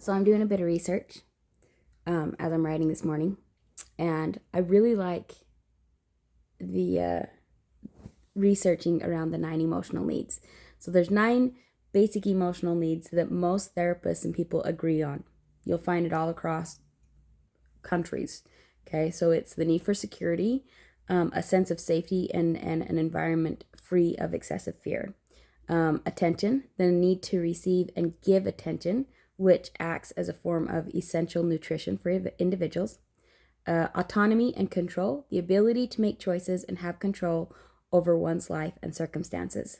So I'm doing a bit of research as I'm writing this morning, and I really like the researching around the 9 emotional needs. So there's 9 basic emotional needs that most therapists and people agree on. You'll find it all across countries. Okay, so it's the need for security, a sense of safety, and an environment free of excessive fear. Attention, the need to receive and give attention, which acts as a form of essential nutrition for individuals. Autonomy and control, the ability to make choices and have control over one's life and circumstances.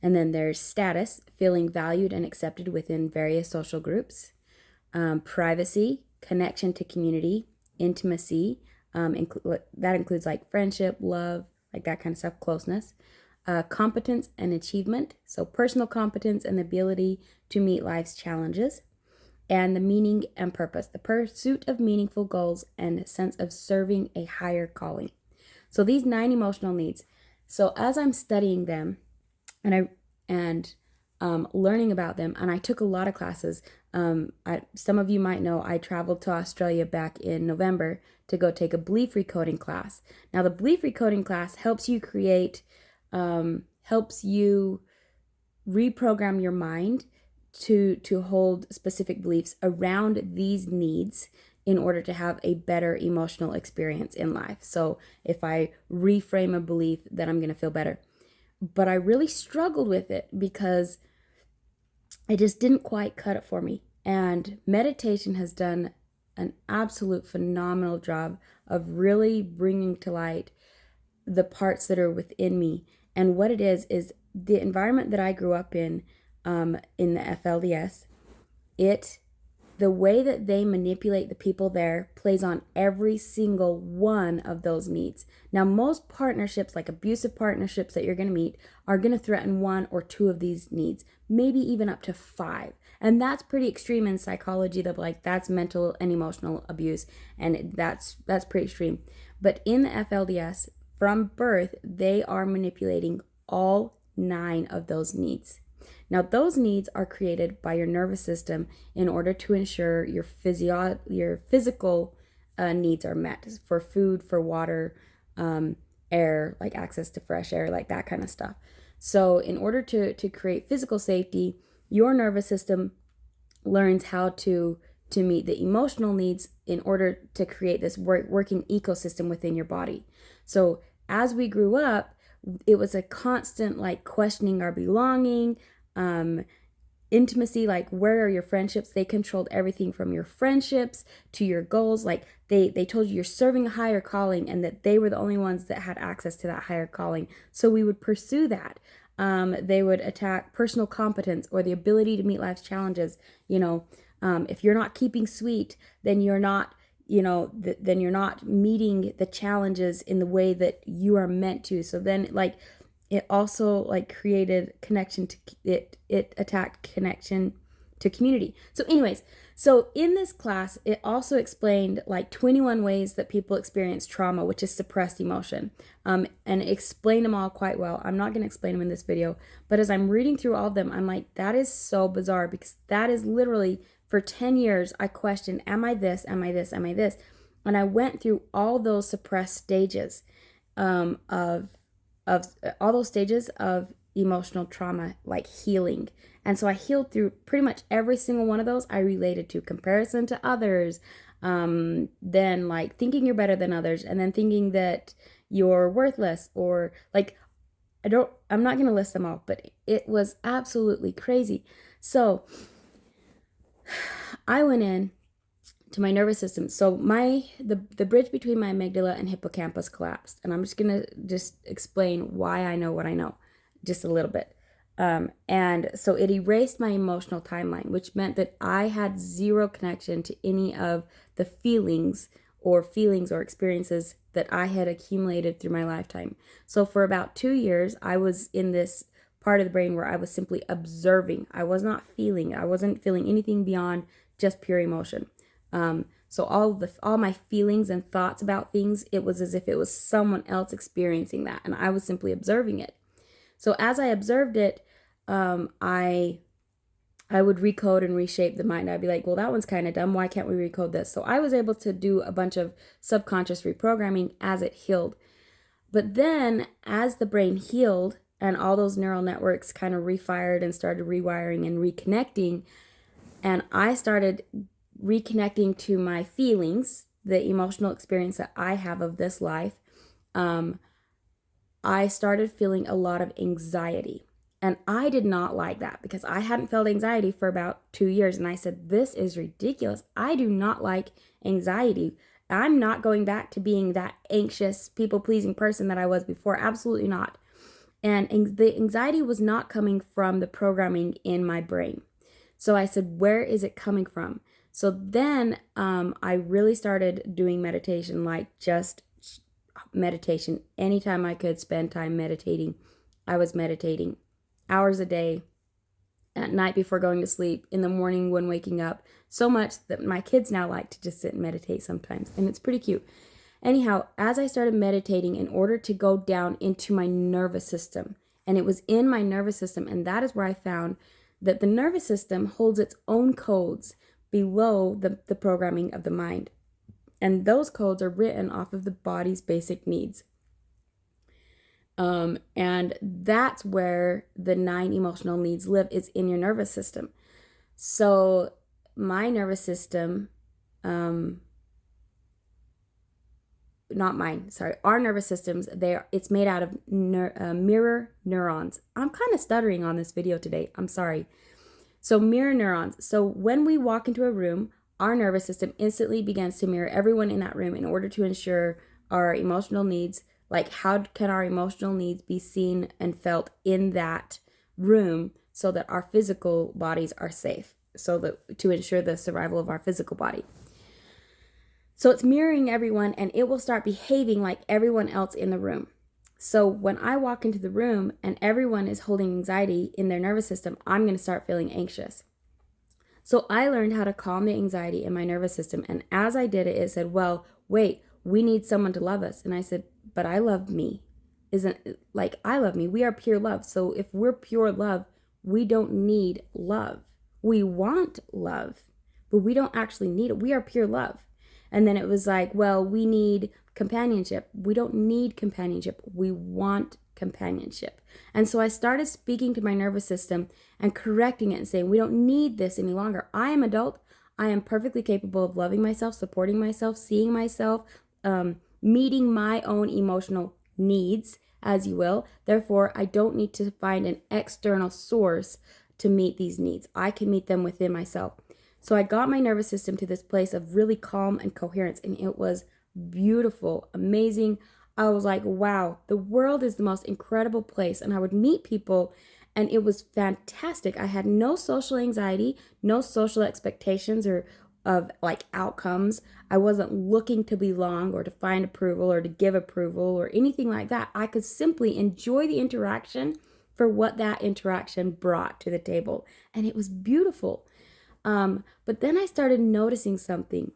And then there's status, feeling valued and accepted within various social groups. Privacy, connection to community, intimacy, that includes like friendship, love, like that kind of stuff, closeness. Competence and achievement, so personal competence and the ability to meet life's challenges. And the meaning and purpose, the pursuit of meaningful goals and sense of serving a higher calling. So these 9 emotional needs. So as I'm studying them and learning about them, and I took a lot of classes. Some of you might know I traveled to Australia back in November to go take a belief recoding class. Now the belief recoding class helps you reprogram your mind to hold specific beliefs around these needs in order to have a better emotional experience in life. So if I reframe a belief, then I'm going to feel better. But I really struggled with it because it just didn't quite cut it for me. And meditation has done an absolute phenomenal job of really bringing to light the parts that are within me. And what it is the environment that I grew up in the FLDS, the way that they manipulate the people there plays on every single one of those needs. Now, most partnerships, like abusive partnerships that you're going to meet, are going to threaten 1 or 2 of these needs, maybe even up to 5. And that's pretty extreme in psychology. They're like, that's mental and emotional abuse, and that's pretty extreme. But in the FLDS, from birth, they are manipulating all 9 of those needs. Now, those needs are created by your nervous system in order to ensure your physical needs are met for food, for water, air, like access to fresh air, like that kind of stuff. So in order to create physical safety, your nervous system learns how to meet the emotional needs in order to create this working ecosystem within your body. So as we grew up, it was a constant like questioning our belonging, intimacy, like where are your friendships? They controlled everything from your friendships to your goals. Like they told you you're serving a higher calling and that they were the only ones that had access to that higher calling. So we would pursue that. They would attack personal competence or the ability to meet life's challenges. If you're not keeping sweet, then you're not then you're not meeting the challenges in the way that you are meant to. So then like it also like created connection to it attacked connection to community. So anyways, so in this class, it also explained like 21 ways that people experience trauma, which is suppressed emotion, and explained them all quite well. I'm not going to explain them in this video, but as I'm reading through all of them, I'm like, that is so bizarre, because that is literally, for 10 years, I questioned, am I this, am I this, am I this? And I went through all those suppressed stages of all those stages of emotional trauma, like healing. And so I healed through pretty much every single one of those. I related to comparison to others, then like thinking you're better than others, and then thinking that you're worthless, or like, I'm not going to list them all, but it was absolutely crazy. So I went in to my nervous system. So the bridge between my amygdala and hippocampus collapsed. And I'm just going to explain why I know what I know just a little bit. And so it erased my emotional timeline, which meant that I had zero connection to any of the feelings or experiences that I had accumulated through my lifetime. So for about 2 years, I was in this part of the brain where I was simply observing. I was not feeling. I wasn't feeling anything beyond just pure emotion. So all my feelings and thoughts about things, it was as if it was someone else experiencing that, and I was simply observing it. So as I observed it, I I would recode and reshape the mind. I'd be like, well, that one's kind of dumb. Why can't we recode this? So I was able to do a bunch of subconscious reprogramming as it healed. But then as the brain healed and all those neural networks kind of refired and started rewiring and reconnecting, and I started reconnecting to my feelings, the emotional experience that I have of this life, I started feeling a lot of anxiety. And I did not like that because I hadn't felt anxiety for about 2 years. And I said, this is ridiculous. I do not like anxiety. I'm not going back to being that anxious, people-pleasing person that I was before. Absolutely not. And the anxiety was not coming from the programming in my brain. So I said, where is it coming from? So then I really started doing meditation, like just meditation. Anytime I could spend time meditating, I was meditating. Hours a day, at night before going to sleep, in the morning when waking up, so much that my kids now like to just sit and meditate sometimes, and it's pretty cute. Anyhow, as I started meditating in order to go down into my nervous system, and it was in my nervous system, and that is where I found that the nervous system holds its own codes below the programming of the mind. And those codes are written off of the body's basic needs. And that's where the 9 emotional needs live, is in your nervous system. So my nervous system, not mine, sorry, our nervous systems, it's made out of mirror neurons. I'm kind of stuttering on this video today. I'm sorry. So mirror neurons. So when we walk into a room, our nervous system instantly begins to mirror everyone in that room in order to ensure our emotional needs. Like, how can our emotional needs be seen and felt in that room so that our physical bodies are safe, so that to ensure the survival of our physical body. So it's mirroring everyone, and it will start behaving like everyone else in the room. So when I walk into the room and everyone is holding anxiety in their nervous system, I'm going to start feeling anxious. So I learned how to calm the anxiety in my nervous system. And as I did it, it said, well, wait, we need someone to love us. And I said, but I love me. Isn't like, I love me. We are pure love. So if we're pure love, we don't need love. We want love, but we don't actually need it. We are pure love. And then it was like, well, we need companionship. We don't need companionship. We want companionship. And so I started speaking to my nervous system and correcting it and saying, we don't need this any longer. I am adult. I am perfectly capable of loving myself, supporting myself, seeing myself, meeting my own emotional needs, as you will. Therefore, I don't need to find an external source to meet these needs. I can meet them within myself. So I got my nervous system to this place of really calm and coherence, and it was beautiful, amazing. I was like, wow, the world is the most incredible place. And I would meet people, and it was fantastic. I had no social anxiety, no social expectations or of like outcomes. I wasn't looking to belong or to find approval or to give approval or anything like that. I could simply enjoy the interaction for what that interaction brought to the table. And it was beautiful. But then I started noticing something.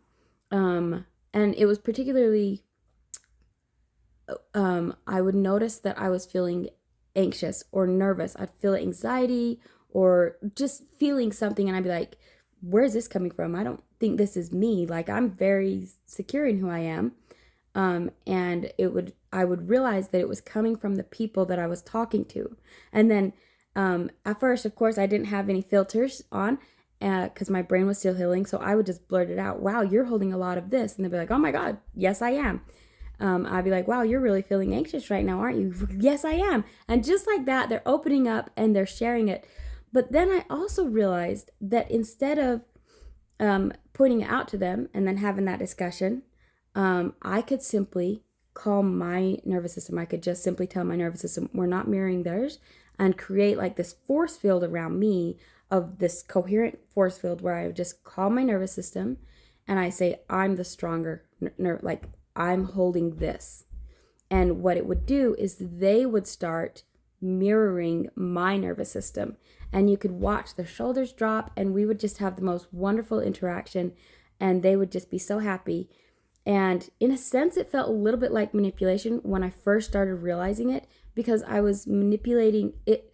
And it was particularly, I would notice that I was feeling anxious or nervous. I'd feel anxiety or just feeling something, and I'd be like, where's this coming from? I don't think this is me. Like, I'm very secure in who I am. And I would realize that it was coming from the people that I was talking to. And then, at first, of course, I didn't have any filters on, because my brain was still healing. So I would just blurt it out. Wow, you're holding a lot of this. And they'd be like, oh my God, yes, I am. I'd be like, wow, you're really feeling anxious right now, aren't you? Yes, I am. And just like that, they're opening up and they're sharing it. But then I also realized that instead of pointing it out to them and then having that discussion, I could simply calm my nervous system. I could just simply tell my nervous system, we're not mirroring theirs, and create like this force field around me of this coherent force field where I would just calm my nervous system and I say, I'm the stronger, like I'm holding this. And what it would do is they would start mirroring my nervous system. And you could watch their shoulders drop, and we would just have the most wonderful interaction, and they would just be so happy. And in a sense, it felt a little bit like manipulation when I first started realizing it, because I was manipulating it.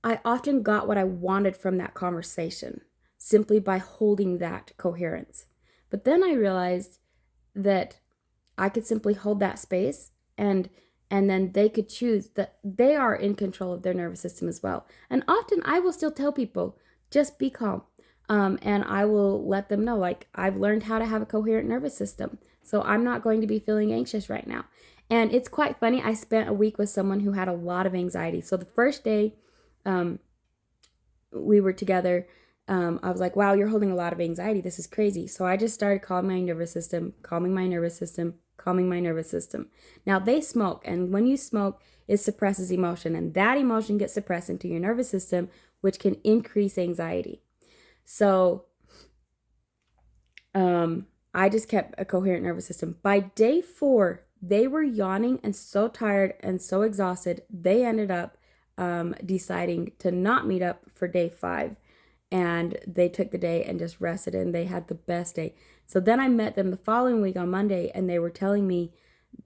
I often got what I wanted from that conversation simply by holding that coherence. But then I realized that I could simply hold that space, and then they could choose that they are in control of their nervous system as well. And often I will still tell people, just be calm. And I will let them know, like, I've learned how to have a coherent nervous system. So I'm not going to be feeling anxious right now. And it's quite funny. I spent a week with someone who had a lot of anxiety. So the first day um, we were together, I was like, wow, you're holding a lot of anxiety. This is crazy. So I just started calming my nervous system, calming my nervous system, calming my nervous system. Now they smoke, and when you smoke, it suppresses emotion, and that emotion gets suppressed into your nervous system, which can increase anxiety. So I just kept a coherent nervous system. By day 4, they were yawning and so tired and so exhausted, they ended up deciding to not meet up for day 5. And they took the day and just rested, and they had the best day. So then I met them the following week on Monday, and they were telling me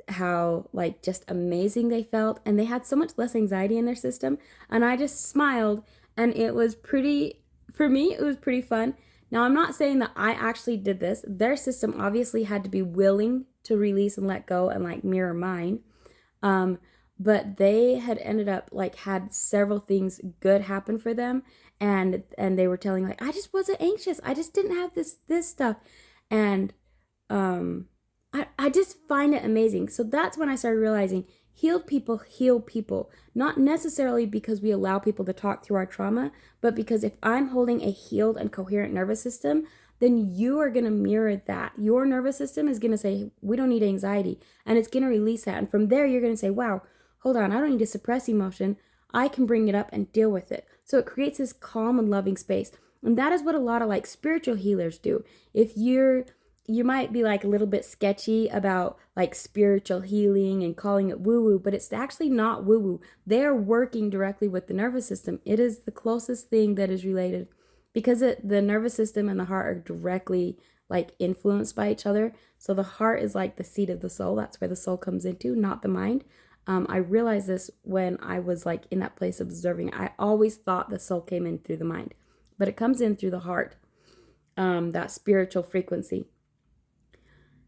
how, like, just amazing they felt, and they had so much less anxiety in their system. And I just smiled, and it was pretty, for me, it was pretty fun. Now, I'm not saying that I actually did this. Their system obviously had to be willing to release and let go and, like, mirror mine. But they had ended up, like, had several things good happen for them, and they were telling, like, I just wasn't anxious, I just didn't have this stuff. And I just find it amazing. So that's when I started realizing healed people heal people, not necessarily because we allow people to talk through our trauma, but because if I'm holding a healed and coherent nervous system, then you are going to mirror that. Your nervous system is going to say, we don't need anxiety, and it's going to release that. And from there, you're going to say, wow, hold on, I don't need to suppress emotion. I can bring it up and deal with it. So it creates this calm and loving space. And that is what a lot of, like, spiritual healers do. If you might be, like, a little bit sketchy about, like, spiritual healing and calling it woo-woo, but it's actually not woo-woo. They're working directly with the nervous system. It is the closest thing that is related, because the nervous system and the heart are directly, like, influenced by each other. So the heart is like the seat of the soul. That's where the soul comes into, not the mind. I realized this when I was, like, in that place observing. I always thought the soul came in through the mind, but it comes in through the heart, that spiritual frequency.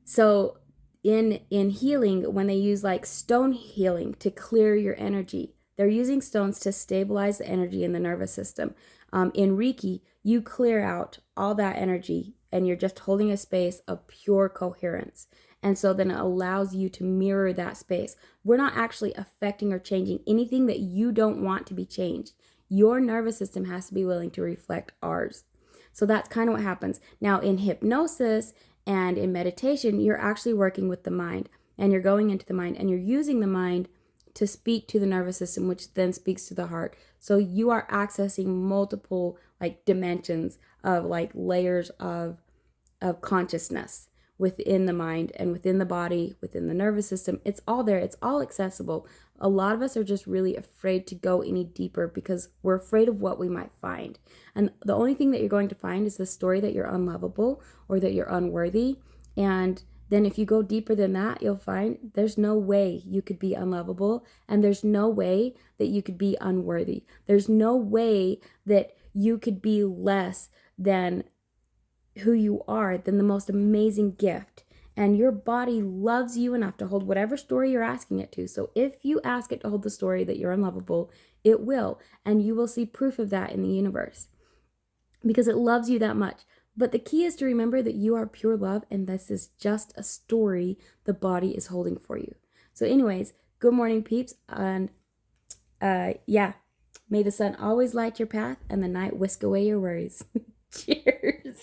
So in healing, when they use, like, stone healing to clear your energy, they're using stones to stabilize the energy in the nervous system. In Reiki, you clear out all that energy, and you're just holding a space of pure coherence. And so then it allows you to mirror that space. We're not actually affecting or changing anything that you don't want to be changed. Your nervous system has to be willing to reflect ours. So that's kind of what happens. Now, in hypnosis and in meditation, you're actually working with the mind, and you're going into the mind, and you're using the mind to speak to the nervous system, which then speaks to the heart. So you are accessing multiple, like, dimensions of, like, layers of consciousness within the mind and within the body, within the nervous system. It's all there. It's all accessible. A lot of us are just really afraid to go any deeper because we're afraid of what we might find. And the only thing that you're going to find is the story that you're unlovable or that you're unworthy. And then if you go deeper than that, you'll find there's no way you could be unlovable, and there's no way that you could be unworthy. There's no way that you could be less than who you are, than the most amazing gift. And your body loves you enough to hold whatever story you're asking it to. So if you ask it to hold the story that you're unlovable, it will. And you will see proof of that in the universe, because it loves you that much. But the key is to remember that you are pure love, and this is just a story the body is holding for you. So anyways, good morning, peeps. And yeah, may the sun always light your path and the night whisk away your worries. Cheers.